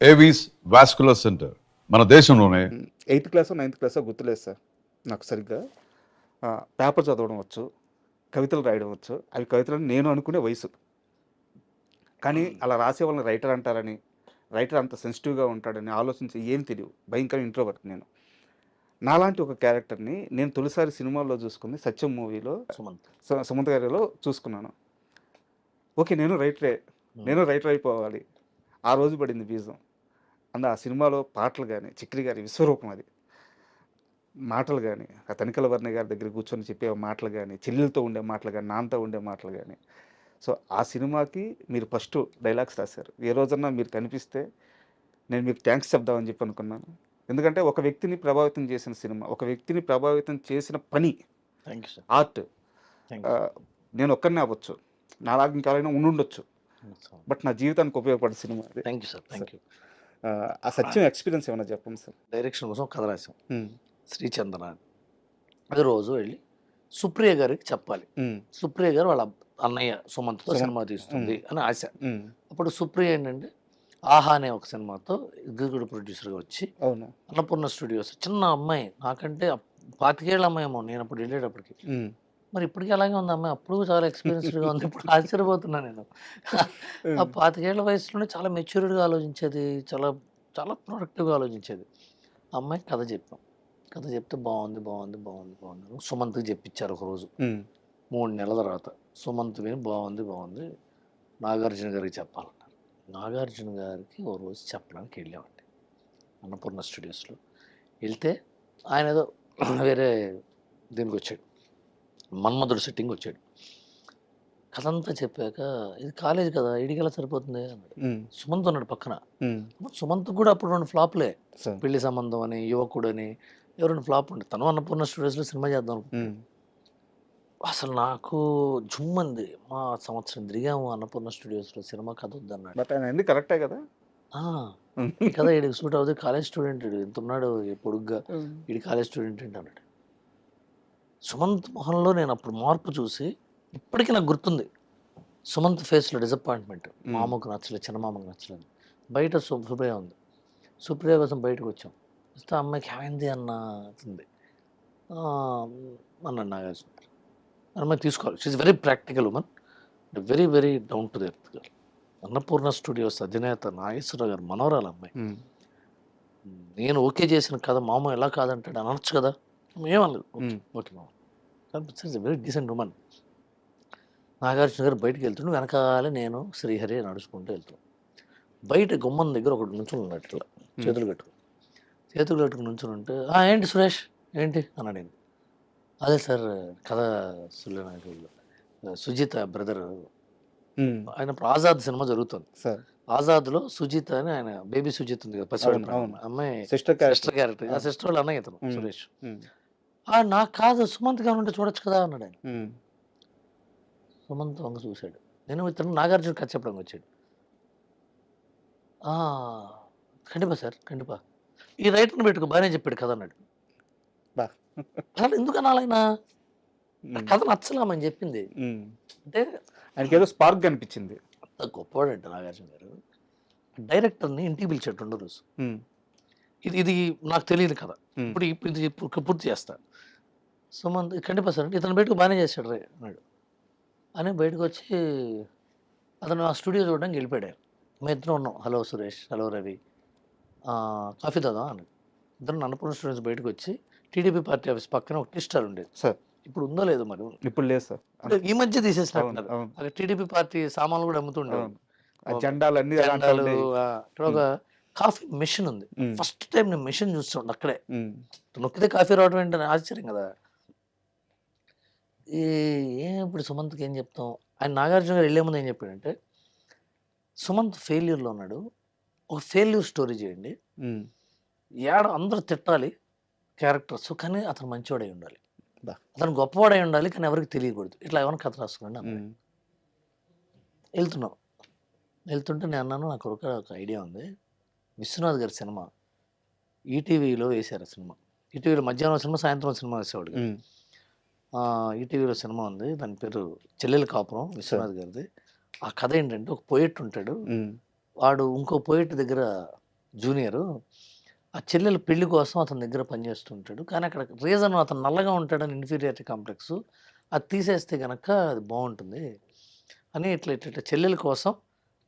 Avis vascular centre మన దేశంలోనే 8th క్లాసో 9th క్లాసో గుర్తులేదు సార్ నాకు సరిగ్గా. పేపర్ చదవడం వచ్చు, కవితలు రాయడం వచ్చు. అవి కవితలని నేను అనుకునే వయసు. కానీ అలా రాసే వాళ్ళని రైటర్ అంటారని, రైటర్ అంత సెన్సిటివ్గా ఉంటాడని ఆలోచించి ఏం తెలియవు. భయంకర ఇంట్రోవర్ట్ నేను. నాలాంటి ఒక క్యారెక్టర్ని నేను తొలిసారి సినిమాల్లో చూసుకుంది సత్యం మూవీలో, సుమంత్ గారిలో చూసుకున్నాను. ఓకే, నేను రైటర్ అయిపోవాలి. ఆ రోజు పడింది బీజం. ఆ సినిమాలో పాటలు కానీ, చిక్రి గారి విశ్వరూపం అది. మాటలు కానీ, ఆ తనికెళ్ళ వర్ణ గారి దగ్గర కూర్చొని చెప్పే మాటలు కానీ, చెల్లెలతో ఉండే మాటలు కానీ, నాన్నతో ఉండే మాటలు కానీ. సో ఆ సినిమాకి మీరు ఫస్ట్ డైలాగ్స్ రాశారు. ఏ రోజన్నా మీరు కనిపిస్తే నేను మీకు థ్యాంక్స్ చెప్దామని చెప్పి అనుకున్నాను. ఎందుకంటే ఒక వ్యక్తిని ప్రభావితం చేసిన సినిమా, ఒక వ్యక్తిని ప్రభావితం చేసిన పని, ఆర్ట్. నేను ఒక్కరినే అవ్వచ్చు, నాలాగా ఇంకెవరైనా ఉండుండొచ్చు, బట్ నా జీవితానికి ఉపయోగపడే సినిమా అది. Thank you sir, thank you. ఆ సత్యం ఎక్స్పీరియన్స్ ఏమైనా చెప్పండి సార్. డైరెక్షన్ కోసం కథ రాసాం, శ్రీచందన అని. అది రోజు వెళ్ళి సుప్రియ గారికి చెప్పాలి. సుప్రియ గారు వాళ్ళ అన్నయ్య సుమంత్తో సినిమా తీస్తుంది అని ఆశ. అప్పుడు సుప్రియ ఏంటంటే ఆహా అనే ఒక సినిమాతో ఎగ్జిక్యూటివ్ ప్రొడ్యూసర్గా వచ్చి అన్నపూర్ణ స్టూడియోస్, చిన్న అమ్మాయి, నాకంటే 25 ఏళ్ళ అమ్మాయి ఏమో నేను అప్పుడు వెళ్ళేటప్పటికి. మరి ఇప్పటికీ అలాగే ఉంది అమ్మాయి, అప్పుడు చాలా ఎక్స్పీరియన్స్డ్గా ఉంది. ఇప్పుడు ఆశ్చర్యపోతున్నా నేను. ఆ 25 ఏళ్ల వయసులోనే చాలా మెచ్యూర్డ్గా ఆలోచించేది, చాలా చాలా ప్రొడక్టివ్గా ఆలోచించేది. అమ్మాయి కథ చెప్పాం. కథ చెప్తే బాగుంది బాగుంది బాగుంది బాగుంది సుమంత్కి చెప్పించారు ఒకరోజు. 3 నెలల తర్వాత సుమంత్ విని బాగుంది బాగుంది నాగార్జున గారికి చెప్పాలన్నారు. నాగార్జున గారికి ఓ రోజు చెప్పడానికి వెళ్ళామండి అన్నపూర్ణ స్టూడియోస్లో. వెళ్తే ఆయన ఏదో వేరే దీనికి వచ్చాడు, మన్మధుడు సెట్టింగ్ వచ్చాడు. కథ అంతా చెప్పాక ఇది కాలేజ్ కదా, ఇడికి ఎలా సరిపోతుంది అన్నాడు. సుమంత్ ఉన్నాడు పక్కన. సుమంత్ కూడా అప్పుడు 2 ఫ్లాప్లే, పెళ్లి సంబంధం అని, యువకుడు అని, ఎవరైనా ఫ్లాప్ ఉండే. తను అన్నపూర్ణ స్టూడియోస్లో సినిమా చేద్దాం. అసలు నాకు జుమ్మంది. మా సంవత్సరం తిరిగాము అన్నపూర్ణ స్టూడియోస్లో, సినిమా కథ వద్దన్నాడు. బట్ ఆయన కరెక్టే కదా, కదా వీడికి సూట్ అవుతుంది, కాలేజ్ స్టూడెంట్ ఎంత ఉన్నాడు పొడుగ్గా, వీడి కాలేజ్ స్టూడెంట్ ఏంటి అన్నాడు. సుమంత్ మొహంలో నేను అప్పుడు మార్పు చూసి ఇప్పటికీ నాకు గుర్తుంది. సుమంత్ ఫేస్లో డిసప్పాయింట్మెంట్, మామకు నచ్చలేదు, చిన్నమామకు నచ్చలేదు. బయట సుప్రియ ఉంది. సుప్రియ కోసం బయటకు వచ్చాం. వస్తే అమ్మాయికి ఏమైంది అన్నది అన్నాడు నాగార్జున. అమ్మాయి తీసుకోవాలి, she's very practical woman, very very down to earth girl. Annapurna studios అధినేత నాగేశ్వరరావు గారు మనవరాలు అమ్మాయి. నేను ఓకే చేసిన కథ మామ ఎలా కాదంటాడు అనొచ్చు కదా, ఏమనలేదు. ఓకే మామ, వెరీ డీసెంట్ ఉమెన్. నాగార్జున గారు బయటకు వెళ్తుండే, వెనకాలే నేను శ్రీహరి నడుచుకుంటూ వెళ్తున్నాం. బయట గుమ్మం దగ్గర ఒకటి నుంచుని ఉన్నట్టు ఇట్లా చేతులు కట్టుకుని నుంచుని ఉంటే, ఏంటి సురేష్ ఏంటి అన్నాడు. నేను అదే సార్ కథ సుజిత బ్రదర్, ఆయన ఆజాద్ సినిమా జరుగుతుంది. ఆజాద్లో సుజిత అని ఆయన బేబీ సుజిత్ ఉంది కదా, పసివాడి అమ్మాయి సిస్టర్ క్యారెక్టర్. ఆ సిస్టర్ వాళ్ళ అన్నయ్య ఇతను సురేష్. నాకు కాదు సుమంత్ గారు ఉంటే చూడొచ్చు కదా అన్నాడు ఆయన. సుమంత్ వంగ చూశాడు. నేను ఇతను నాగార్జున కథ చెప్పడానికి వచ్చాడు. కండిపా సార్ కండిపా, ఈ రైటర్ని పెట్టుకో బాగానే చెప్పాడు కదా అన్నాడు. అసలు ఎందుకు అనాలైనా కథ నచ్చలేమని చెప్పింది అంటే ఆయనకి ఏదో స్పార్క్ కనిపించింది. అంత గొప్పవాడంట నాగార్జున గారు. డైరెక్టర్ని ఇంటికి పిలిచాడు 2 రోజు. ఇది నాకు తెలియదు కదా, ఇప్పుడు పూర్తి చేస్తాను. సుమంత్ కండిపా సార్ అంటే ఇతను బయటకు బాగానే చేశాడు రే అన్నాడు. అని బయటకు వచ్చి అతను ఆ స్టూడియో చూడడానికి వెళ్ళిపోయాడు. మేము ఇద్దరం ఉన్నాం, hello Suresh, hello Ravi, coffee తాదా అన్నాడు. ఇద్దరు అన్నపూర్ణ స్టూడియోస్ బయటకు వచ్చి టీడీపీ పార్టీ ఆఫీస్ పక్కన ఒక టీ స్టాల్ ఉండేది సార్. ఇప్పుడు ఉందో లేదో మరి, ఇప్పుడు లేదు సార్, ఈ మధ్య తీసేసినట్టున్నారు. అక్కడ టీడీపీ పార్టీ సామాన్లు కూడా అమ్ముతుండేవి, జెండాలు ఒక కాఫీ మెషిన్ ఉంది. ఫస్ట్ టైం నేను మెషిన్ చూస్తుండే అక్కడే. నొక్కితే కాఫీ రావడం ఏంటని ఆశ్చర్యం కదా. ఇప్పుడు సుమంత్కి ఏం చెప్తాం, ఆయన నాగార్జున గారు వెళ్ళే ముందు ఏం చెప్పాడంటే, సుమంత్ ఫెయిల్యూర్లో ఉన్నాడు, ఒక ఫెయిల్యూర్ స్టోరీ చేయండి, అందరూ తిట్టాలి క్యారెక్టర్స్, కానీ అతను మంచివాడై ఉండాలి, అతను గొప్పవాడై ఉండాలి, కానీ ఎవరికి తెలియకూడదు, ఇట్లా ఏమైనా కథ రాసుకోండి అన్నాడు. వెళ్తుంటే నేను అన్నాను, నాకు ఒక ఐడియా ఉంది. విశ్వనాథ్ గారి సినిమా ఈటీవీలో వేశారు. ఆ సినిమా ఈటీవీలో మధ్యాహ్నం సినిమా, సాయంత్రం సినిమా వేసేవాడు. ఈటీవీలో సినిమా ఉంది, దాని పేరు చెల్లెల కాపురం, విశ్వనాథ్ గారిది. ఆ కథ ఏంటంటే, ఒక పోయెట్ ఉంటాడు, వాడు ఇంకో పోయెట్ దగ్గర జూనియరు. ఆ చెల్లెలు పెళ్లి కోసం అతని దగ్గర పనిచేస్తుంటాడు. కానీ అక్కడ రీజన్ అతను నల్లగా ఉంటాడని ఇన్ఫీరియారిటీ కాంప్లెక్స్. అది తీసేస్తే గనక అది బావుంటుంది అని ఇట్లా చెల్లెల కోసం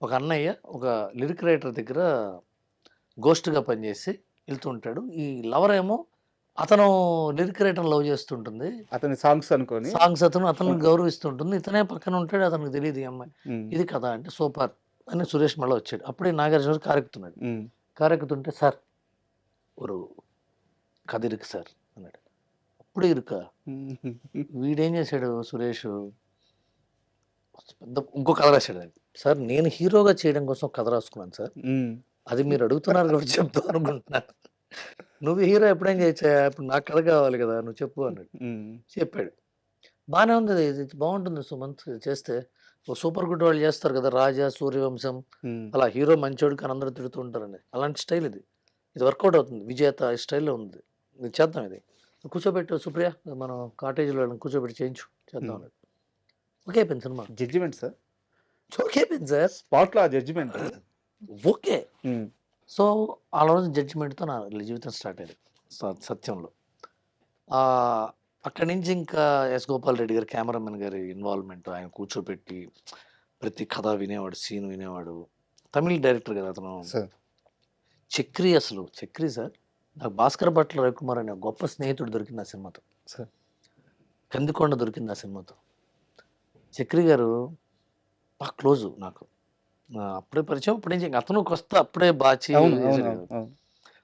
ఒక అన్నయ్య ఒక లిరిక్ రైటర్ దగ్గర గోస్ట్‌గా పనిచేసి వెళ్తూ ఉంటాడు. ఈ లవర్ ఏమో అతను లిరిక్ రైటర్‌ని లవ్ చేస్తుంటుంది. అతని సాంగ్స్ అనుకోని. సాంగ్స్ అతను గౌరవిస్తుంటుంది. ఇతనే పక్కన ఉంటాడు. అతనికి తెలీదు ఈ అమ్మాయి. హ్మ్. ఇది కథ అంటే సూపర్ అని సురేష్ మళ్ళా వచ్చాడు. అప్పుడే నాగార్జున గారు కారెక్కుతున్నాడు. హ్మ్. కారెక్కుతుంటే సార్ ஒரு కథ ఇருக்கு సార్ అన్నాడు. అప్పుడే ఇరుకా? వీడేం చేశాడు సురేష్ పెద్ద ఇంకో కథ రాశాడు దానికి. సార్ నేను హీరోగా చేయడం కోసం కథ రాసుకున్నాను సార్. హ్మ్. అది మీరు అడుగుతున్నారు కాబట్టి చెప్తాం అనుకుంటున్నాను. నువ్వు హీరో ఎప్పుడేం చేయొచ్చా? ఇప్పుడు నాకు కథ కావాలి కదా! నువ్వు చెప్పు అన్నాడు. హ్మ్. చెప్పాడు. బానే ఉంది. ఇది బావుంటుంది సుమంత్ చేస్తే. ఓ సూపర్ గుడ్ వాళ్ళు చేస్తారు కదా! 'రాజా', 'సూర్యవంశం' హ్మ్. అలా హీరో మంచోడు కానీ అందరూ తిడుతూ ఉంటారండి. అలాంటి స్టైల్ ఇది. ఇది వర్కౌట్ అవుతుంది. 'విజేత' ఈ స్టైల్‌లో ఉంది. ఇది చేద్దాం ఇది. కూర్చోబెట్టు సుప్రియ మనం కాటేజ్‌లో వాళ్ళని కూర్చోబెట్టి చేయించు చేద్దాం అన్నాడు. ఓకే అయిపోయింది సినిమా. Judgement sir. ఓకే అయిపోయింది సార్. స్పాట్‌లో ఆ జడ్జిమెంట్. ఓకే. హ్మ్. సో, ఆ రోజు జడ్జిమెంట్‌తో నా జీవితం స్టార్ట్ అయింది. సత్యంలో. అక్కడి నుంచి ఇంకా ఎస్. గోపాల్ రెడ్డి గారు కెమెరామెన్ గారి ఇన్వాల్వ్‌మెంట్ ఆయన కూర్చోబెట్టి ప్రతి కథ వినేవాడు, సీన్ వినేవాడు. తమిళ్ డైరెక్టర్ కదా అతను. సార్. చక్రి సార్ నాకు భాస్కర్ భట్ల రవికుమార్ అనే గొప్ప స్నేహితుడు దొరికింది ఆ సినిమాతో. సార్. కందికొండ దొరికింది ఆ సినిమాతో. చక్రి గారు బాగా క్లోజు నాకు. అప్పుడే పరిచయం. అప్పటి నుంచి ఇంక అతను కొస్తా అప్పుడే బాచి అవును. అవును. చేసాడు అవును. కదా. అవును.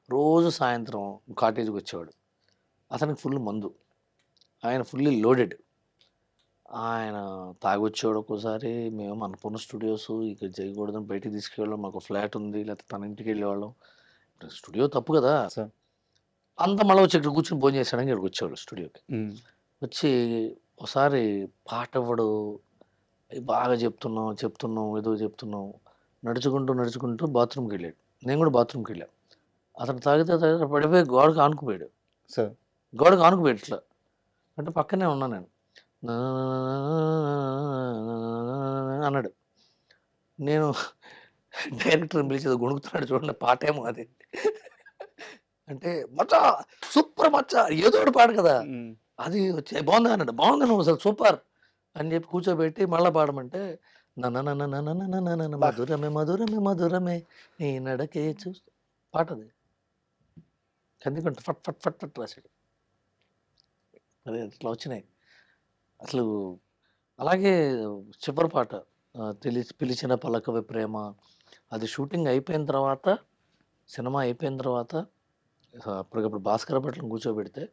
రోజు సాయంత్రం కాటేజ్‌కి వచ్చేవాడు. అతనికి ఫుల్ మందు. ఆయన ఫుల్లీ లోడెడ్. ఆయన తాగొచ్చేవాడు ఒక్కోసారి. మేము అన్నపూర్ణ స్టూడియోస్ ఇక్కడ చేయకూడదని బయటికి తీసుకెళ్ళాం. మాకు ఫ్లాట్ ఉంది. లేకపోతే తన ఇంటికి వెళ్ళేవాళ్ళం. స్టూడియో తప్పు కదా! సార్. అంతా మళ్ళీ వచ్చి ఇక్కడ కూర్చొని భోజనం చేసాడని ఇక్కడికి వచ్చేవాళ్ళు స్టూడియోకి. హ్మ్. వచ్చి ఒకసారి పాట ఇవ్వడు. బాగా చెప్తున్నాం ఏదో చెప్తున్నాం. నడుచుకుంటూ బాత్రూమ్‌కి వెళ్ళాడు. నేను కూడా బాత్రూమ్‌కి వెళ్ళా. అతను తాగితే పడిపోయి గోడకి ఆనుకుపోయాడు. సార్. గోడకి ఆనుకుపోయాడు ఇట్లా. అంటే పక్కనే ఉన్నా నేను. అన్నాడు. నేను డైరెక్టర్‌ని పిలిచి ఏదో గొణుకుతున్నాడు చూడండి పాటేమో అది. అంటే మచ్చా సూపర్ మచ్చా ఏదో ఒకటి పాడు కదా! హ్మ్. అది వచ్చి బావుందా అన్నాడు. బావుంది నువ్వు అసలు సూపర్ అని చెప్పి కూర్చోబెట్టి మళ్ళా పాడమంటే నననననననననన అబ్బా! మధురమే నీ నడకే చూస్తూ పాటది. కందికంట ఫట్ ఫట్ ఫట్ ఫట్ రాశాడు. అదే ఇట్లా వచ్చినాయి. అసలు అలాగే చివరి పాట పిలిచిన పలకవే ప్రేమ అది షూటింగ్ అయిపోయిన తర్వాత సినిమా అయిపోయిన తర్వాత అప్పటికప్పుడు భాస్కర్ భట్లను కూర్చోబెడితే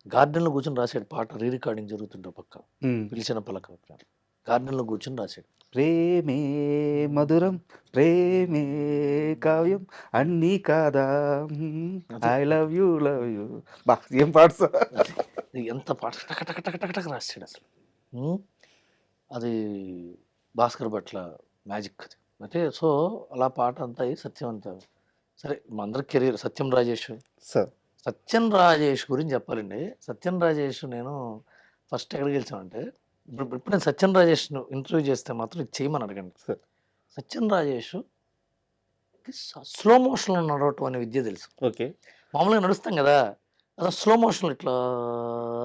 గార్డెన్‌లో కూర్చొని రాసాడు పాట రికార్డింగ్ జరుగుతుంటే ఓ పక్క. హ్మ్. పిలిచిన పలకవే ప్రేమ గార్డెన్‌లో కూర్చొని రాసాడు. ప్రేమే మధురం ప్రేమే కావ్యం అన్నీ కాదా అది. ఐ లవ్ యూ బా ఏం పాట సార్. అది ఎంత పాట టక టక టక టక టక రాసాడు అసలు. హ్మ్. అది భాస్కర్ భట్ల మ్యాజిక్ అది. అయితే సో, అలా పాట అంతా అయ్యి సత్యం అంతా సరే మా అందరి కెరీర్ సత్యం రాజేష్. సార్. సత్యం రాజేష్ గురించి చెప్పాలండి. సత్యం రాజేష్ నేను ఫస్ట్ ఎక్కడికి గెలిచామంటే ఇప్పుడు నేను సత్యం రాజేష్‌ను ఇంటర్వ్యూ చేస్తే మాత్రం ఇది చేయమని అడగండి. సార్. సత్యం రాజేష్‌కి స్లో మోషన్‌లో నడవటం అనే విద్య తెలుసు. ఓకే. మామూలుగా నడుస్తాం కదా! అతను స్లో మోషన్‌లో ఇట్లా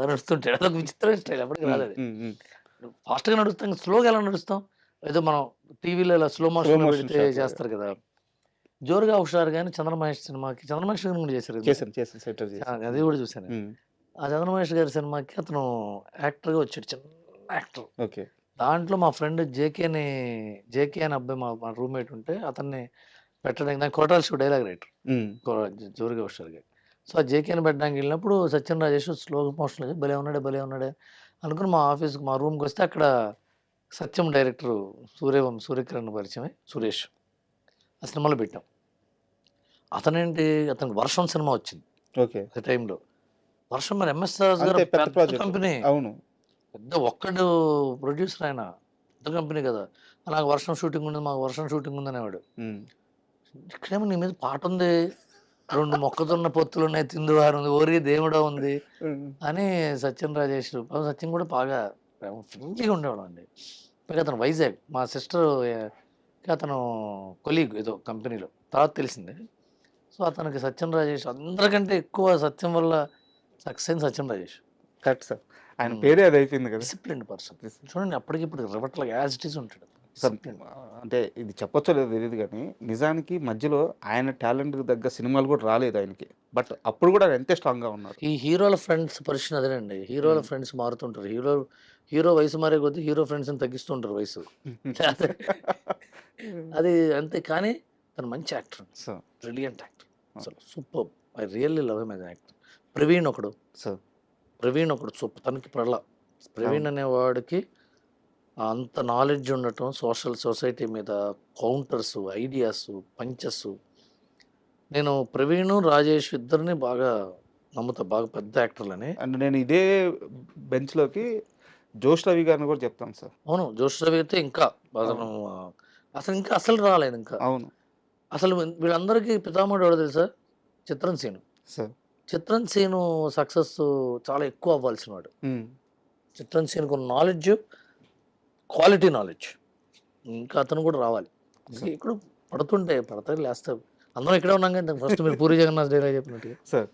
నడుస్తుంటాడు. అదొక విచిత్రమైన స్టైల్ ఎప్పటికి హ్మ్. రాలేదు. హ్మ్. హ్మ్. ఫాస్ట్‌గా నడుస్తాం. స్లోగా ఎలా నడుస్తాం? ఏదో మనం టీవీలో ఇలా స్లో స్లో మోషన్‌లో మోషన్ పెడితే షాట్ లాగా. చేస్తారు కదా! 'జోరుగా హుషారు' గాని 'చంద్రమహేష్' సినిమాకి 'చంద్రమహేష్' గారు కూడా చేశారు కదా! చేశాను సెటర్ చేశాను. అది కూడా చూసాను నేను. హ్మ్. ఆ 'చంద్రమహేష్' గారి సినిమాకి అతను యాక్టర్‌గా వచ్చాడు. చిన్న యాక్టర్. ఓకే. దాంట్లో మా ఫ్రెండ్ జేకే అనే అబ్బాయి మా రూమ్‌మేట్ ఉంటే అతన్ని పెట్టడానికి దానికి కొరటాల శివ డైలాగ్ రైటర్. హ్మ్. 'జోరుగా హుషారు' గారు. సో, ఆ జేకేని పెట్టడానికి వెళ్ళినప్పుడు సత్యం రాజేష్ స్లో మోషన్‌లో భలే ఉన్నాడే అనుకుని మా ఆఫీస్‌కి మా రూమ్‌కొస్తే అక్కడ సత్యం డైరెక్టర్ సూర్యకిరణ్ పరిచయమై సురేష్. ఆ సినిమాలో పెట్టాం. అతనికి 'వర్షం' సినిమా వచ్చింది. ఓకే. ఆ టైంలో. 'వర్షం' మరి ఎంఎస్ రాజు గారు అంతే పెద్ద పెద్ద ప్రాజెక్ట్. కంపెనీ. అవును. పెద్ద ఒక్కడు ప్రొడ్యూసర్ ఆయన. పెద్ద కంపెనీ కదా! నాకు 'వర్షం' షూటింగ్ ఉంది. మాకు 'వర్షం' షూటింగ్ ఉందనేవాడు. హ్మ్. ఇక్కడేమో నీ మీద పాటుంది. 2 మొక్కజొన్న పొత్తులున్నాయి. తిందువారు ఉంది. ఓరి దేవుడా ఉంది. హ్మ్. అని సత్యం రాజేష్ సత్యం కూడా బాగా ఫ్రెండ్లీగా ఉండేవాడండి. పైగా అతను వైజాగ్. మా సిస్టర్ అతను కొలీగ్ ఏదో కంపెనీలో. తర్వాత తెలిసింది. సో అతనికి సత్యం రాజేష్ అందరికంటే ఎక్కువ సత్యం వల్ల సక్సెస్ అయిన సత్యం రాజేష్. Correct sir. ఆయన పేరే అది అయిపోయింది కదా డిసిప్లిన్డ్ పర్సన్. చూడండి అప్పటికిప్పుడు రివర్ట్ల యాజ్ ఇట్ ఈస్ ఉంటాడు. సార్. Disciplined. అంటే ఇది చెప్పొచ్చో లేదో తెలియదు కానీ నిజానికి మధ్యలో ఆయన టాలెంట్కి తగ్గ సినిమాలు కూడా రాలేదు ఆయనకి. బట్ అప్పుడు కూడా ఆయన ఎంతే స్ట్రాంగ్గా ఉన్నారు. ఈ హీరోల ఫ్రెండ్స్ పరిస్థితి అదేనండి. హీరోల ఫ్రెండ్స్ మారుతుంటారు. హీరో వయసు మారే కొద్దీ హీరో ఫ్రెండ్స్ని తగ్గిస్తుంటారు వయసు. అది అంతే. కానీ తను మంచి యాక్టర్, సార్ బ్రిలియంట్ యాక్టర్, అసలు super. I really love him as actor. Praveen ఒకడు సూపర్. తనకి ప్రవీణ్ అనేవాడికి అంత నాలెడ్జ్ ఉండటం, సొసైటీ మీద కౌంటర్స్, ఐడియాస్, పంచెస్. నేను ప్రవీణ్, రాజేష్ ఇద్దరిని బాగా నమ్ముతా, బాగా పెద్ద యాక్టర్లని. అండ్ నేను ఇదే బెంచ్లోకి జోష్ రవి గారిని కూడా చెప్తాను సార్. అవును, జోష్ రవి అయితే ఇంకా అసలు రాలేదు ఇంకా. అవును అసలు వీళ్ళందరికీ పితామహుడు ఎవడో తెలుసా? చిత్రం సీను. సార్. చిత్రం సీను సక్సెస్ చాలా ఎక్కువ అవ్వాల్సిన వాడు. చిత్రం సీనుకు నాలెడ్జ్, క్వాలిటీ నాలెడ్జ్, ఇంకా అతను కూడా రావాలి. ఇక్కడ పడతాయి లేస్తాయి. అందరం ఇక్కడే ఉన్నాం కానీ ఫస్ట్ మీరు పూరి జగన్నాథ్ డైలాగ్ చెప్పినట్టుగా. సార్